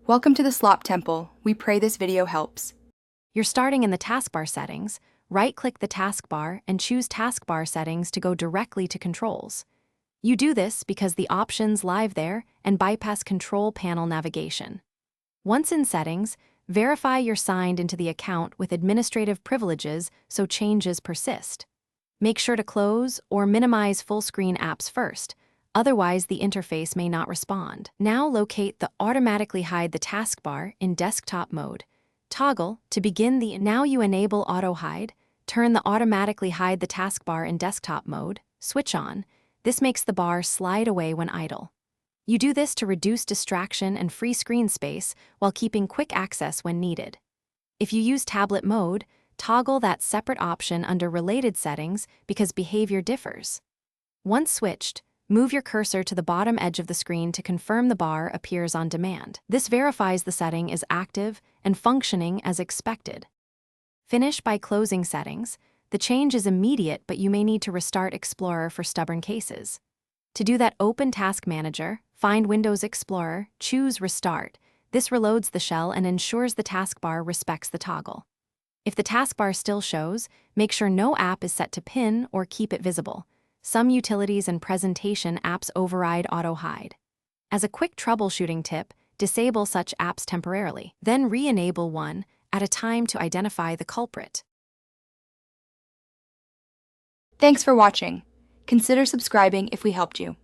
Welcome to the Slop Temple. We pray this video helps. You're starting in the taskbar settings. Right-click the taskbar and choose taskbar settings to go directly to controls. You do this because the options live there and bypass control panel navigation. Once in settings, verify you're signed into the account with administrative privileges so changes persist. Make sure to close or minimize full-screen apps first, otherwise the interface may not respond. Now locate the Automatically Hide the Taskbar in desktop mode. Toggle to begin the Now you enable Auto Hide, turn the Automatically Hide the Taskbar in desktop mode, switch on. This makes the bar slide away when idle. You do this to reduce distraction and free screen space while keeping quick access when needed. If you use tablet mode, toggle that separate option under Related Settings because behavior differs. Once switched, move your cursor to the bottom edge of the screen to confirm the bar appears on demand. This verifies the setting is active and functioning as expected. Finish by closing settings. The change is immediate, but you may need to restart Explorer for stubborn cases. To do that, open Task Manager, find Windows Explorer, choose Restart. This reloads the shell and ensures the taskbar respects the toggle. If the taskbar still shows, make sure no app is set to pin or keep it visible. Some utilities and presentation apps override auto hide. As a quick troubleshooting tip, disable such apps temporarily, then re-enable one at a time to identify the culprit. Thanks for watching. Consider subscribing if we helped you.